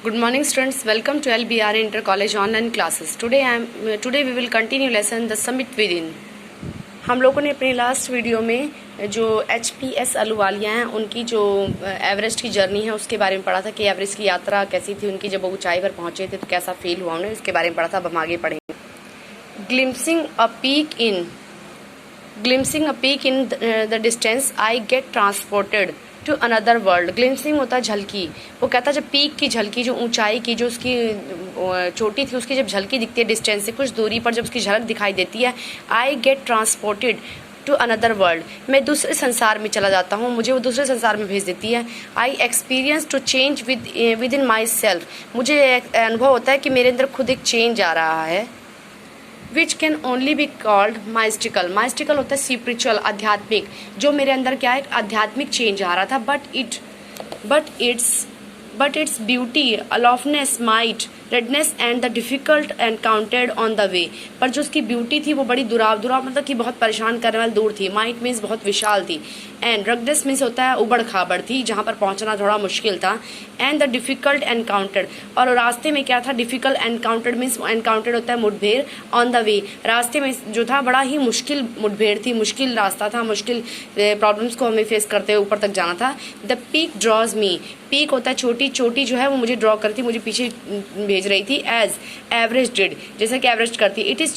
Good morning students, welcome to LBR Inter College online classes. Today we will continue lesson The Summit Within. हम लोगों ने अपनी last video में जो HPS Ahluwalia हैं उनकी जो एवरेस्ट की जर्नी है उसके बारे में पढ़ा था कि एवरेस्ट की यात्रा कैसी थी, उनकी जब वो ऊंचाई पर पहुंचे थे तो कैसा फील हुआ उन्हें, उसके बारे में पढ़ा था। अब हम आगे पढ़ेंगे। Glimpsing a peak in the distance, I get transported to another world. Glimpsing होता है झलकी। वो कहता है जब पीक की झलकी, जो ऊंचाई की, जो उसकी चोटी थी, उसकी जब झलकी दिखती है डिस्टेंस से कुछ दूरी पर, जब उसकी झलक दिखाई देती है, I get transported to another world, मैं दूसरे संसार में चला जाता हूँ, मुझे वो दूसरे संसार में भेज देती है। I experience to change within myself, मुझे अनुभव होता है कि मेरे अंदर खुद एक चेंज आ रहा है। Which can only be called mystical. Mystical होता है स्पिरिचुअल, आध्यात्मिक। जो मेरे अंदर क्या है, एक आध्यात्मिक चेंज आ रहा था। But its beauty, aloofness, might, redness and the difficult encountered on the way, पर जो उसकी ब्यूटी थी वो बड़ी दुराव मतलब कि बहुत परेशान करने वाली दूर थी। माइट मीन्स बहुत विशाल थी, एंड रगनेस मीन्स होता है उबड़ खाबड़ थी, जहाँ पर पहुँचना थोड़ा मुश्किल था। एंड द डिफिकल्ट एनकाउंटर्ड, और रास्ते में क्या था, डिफिकल्ट एनकाउंटर्ड मीन्स एनकाउंटर्ड होता है मुठभेड़, ऑन द वे, रास्ते में जो था बड़ा ही मुश्किल मुठभेड़ थी, मुश्किल रास्ता था, मुश्किल प्रॉब्लम्स को हमें फेस करते हुए ऊपर तक जाना था। The peak draws me, peak होता है चोटी, चोटी जो है वो मुझे ड्रॉ करती, मुझे पीछे भेज रही थी, एज एवरेस्ट डिड, जैसा कि एवरेस्ट करती। It is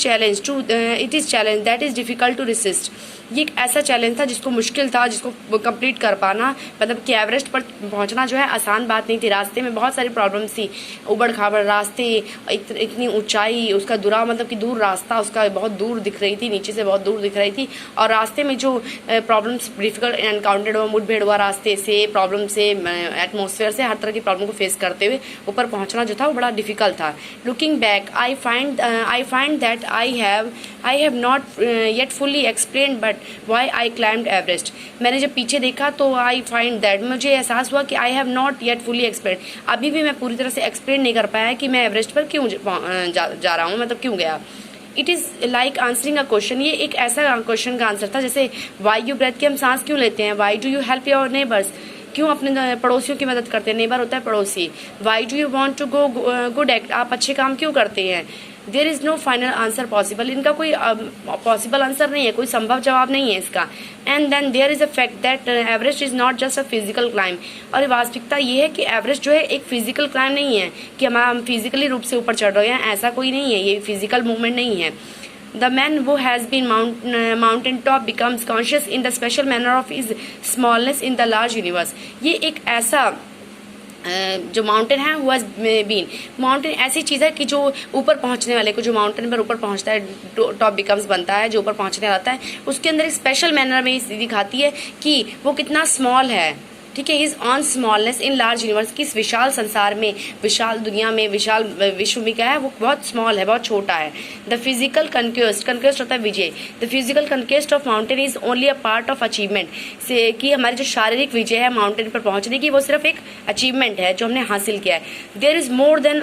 challenge that is difficult to resist, ये एक ऐसा चैलेंज था जिसको मुश्किल था, जिसको कंप्लीट कर पाना, मतलब कि एवरेस्ट पर पहुंचना जो है आसान बात नहीं थी। रास्ते में बहुत सारी प्रॉब्लम्स थी, उबड़ खाबड़ रास्ते, इतनी ऊंचाई, उसका मतलब कि दूर रास्ता, उसका बहुत दूर दिख रही थी, नीचे से बहुत दूर दिख रही थी। और रास्ते में जो प्रॉब्लम्स डिफिकल्ट एनकाउंटर्ड हुआ, मुठभेड़ हुआ रास्ते से, प्रॉब्लम से, एटमॉस्फेयर से, हर तरह की प्रॉब्लम को फेस करते हुए ऊपर पहुंचना जो था वो बड़ा डिफिकल्ट था। Looking back I find that I have not yet fully explained but why I climbed Everest. मैंने जब पीछे देखा तो आई फाइंड दैट, मुझे एहसास हुआ कि I have not yet fully explain, अभी भी मैं पूरी तरह से एक्सप्लेन नहीं कर पाया कि मैं एवरेस्ट पर क्यों जा रहा हूँ, मतलब क्यों गया। It is like answering a question, ये एक ऐसा क्वेश्चन का आंसर था जैसे वाई यू ब्रेथ, कि हम सांस क्यों लेते हैं। Y do you help your neighbours, क्यों अपने पड़ोसियों की मदद करते हैं। नेबर होता है पड़ोसी। Why do you want to go good act, आप अच्छे काम क्यों करते हैं। There is no final answer possible, इनका कोई पॉसिबल आंसर नहीं है, कोई संभव जवाब नहीं है इसका। And then there is a fact that Everest is not just a physical climb, और वास्तविकता ये है कि एवरेस्ट जो है एक फिजिकल क्लाइम नहीं है कि हम फिजिकली रूप से ऊपर चढ़ रहे हैं, ऐसा कोई नहीं है, ये फिजिकल मूवमेंट नहीं है। The man who has been mountain top becomes conscious in the special manner of his smallness in the large universe. ये एक ऐसा जो माउंटेन है, हुआ बीन, माउंटेन ऐसी चीज़ है कि जो ऊपर पहुंचने वाले को, जो माउंटेन पर ऊपर पहुंचता है, टॉप बिकम्स बनता है, जो ऊपर पहुंचने आता है, उसके अंदर एक स्पेशल मैनर में दिखाती है कि वो कितना स्मॉल है। ठीक है, is on smallness in large universe, की इस विशाल संसार में, विशाल दुनिया में, विशाल विश्व में क्या है, वो बहुत स्मॉल है, बहुत छोटा है। द फिजिकल कन्क्वेस्ट होता है विजय। The physical conquest of mountain is only a part of achievement, से कि हमारी जो शारीरिक विजय है माउंटेन पर पहुंचने की, वो सिर्फ एक अचीवमेंट है जो हमने हासिल किया है। There is more than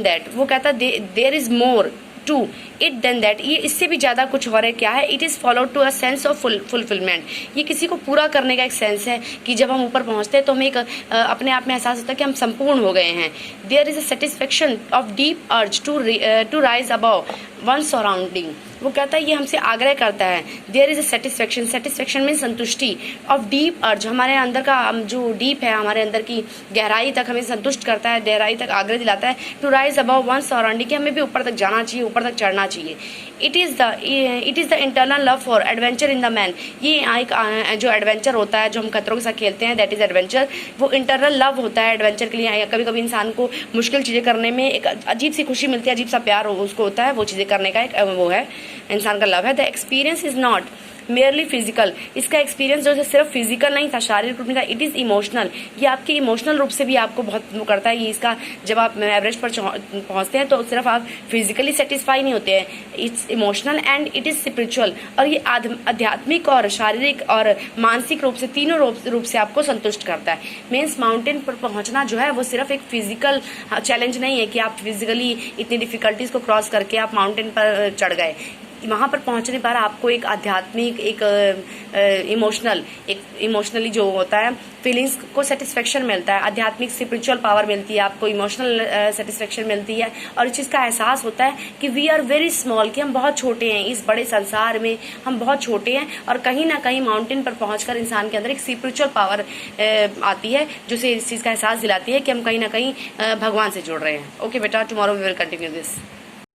that, वो कहता है there is more to it than that, ये इससे भी ज़्यादा कुछ और है। क्या है, it is follow to a sense of fulfilment, ये किसी को पूरा करने का एक सेंस है कि जब हम ऊपर पहुंचते हैं तो हमें एक अपने आप में एहसास होता है कि हम संपूर्ण हो गए हैं। There is a satisfaction of deep urge to rise above one surrounding, वो कहता है ये हमसे आग्रह करता है। There is a satisfaction mean संतुष्टि, ऑफ डीप अर्ज, हमारे अंदर का जो डीप है, हमारे अंदर की गहराई तक हमें संतुष्ट करता है, गहराई तक आग्रह दिलाता है। To rise above one surrounding, कि हमें भी ऊपर तक जाना चाहिए, ऊपर तक चढ़ना चाहिए। It is the internal love for adventure in the man, ये एक जो एडवेंचर होता है, जो हम खतरों के साथ खेलते हैं, दैट इज एडवेंचर, वो इंटरनल लव होता है एडवेंचर के लिए। कभी कभी इंसान को मुश्किल चीज़ें करने में एक अजीब सी खुशी मिलती है, अजीब सा प्यार उसको होता है, वो चीज़ें करने का एक वो है, इंसान का लव है। The experience is not merely physical, इसका एक्सपीरियंस जो है सिर्फ फिजिकल नहीं था, शारीरिक रूप में था। इट इज़ इमोशनल, ये आपके इमोशनल रूप से भी आपको बहुत वो करता है। ये इसका जब आप एवरेस्ट पर पहुंचते हैं तो सिर्फ आप फिजिकली सेटिस्फाई नहीं होते हैं, it's emotional and it is spiritual, और ये आध्यात्मिक और शारीरिक और मानसिक रूप से, तीनों रूप से आपको संतुष्ट करता है। मीन्स माउंटेन पर पहुंचना जो है वो सिर्फ एक फिजिकल चैलेंज नहीं है कि आप फिजिकली इतनी डिफिकल्टीज को क्रॉस करके आप माउंटेन पर चढ़ गए। वहाँ पर पहुँचने पर आपको एक आध्यात्मिक, एक इमोशनली जो होता है फीलिंग्स को सेटिस्फेक्शन मिलता है, आध्यात्मिक स्पिरिचुअल पावर मिलती है, आपको इमोशनल सेटिस्फेक्शन मिलती है, और इस चीज़ का एहसास होता है कि वी आर वेरी स्मॉल, कि हम बहुत छोटे हैं इस बड़े संसार में, हम बहुत छोटे हैं। और कहीं ना कहीं माउंटेन पर पहुंचकर इंसान के अंदर एक स्पिरिचुअल पावर आती है जो से इस चीज़ का एहसास दिलाती है कि हम कहीं ना कहीं भगवान से जुड़ रहे हैं। ओके बेटा, tomorrow we will continue this.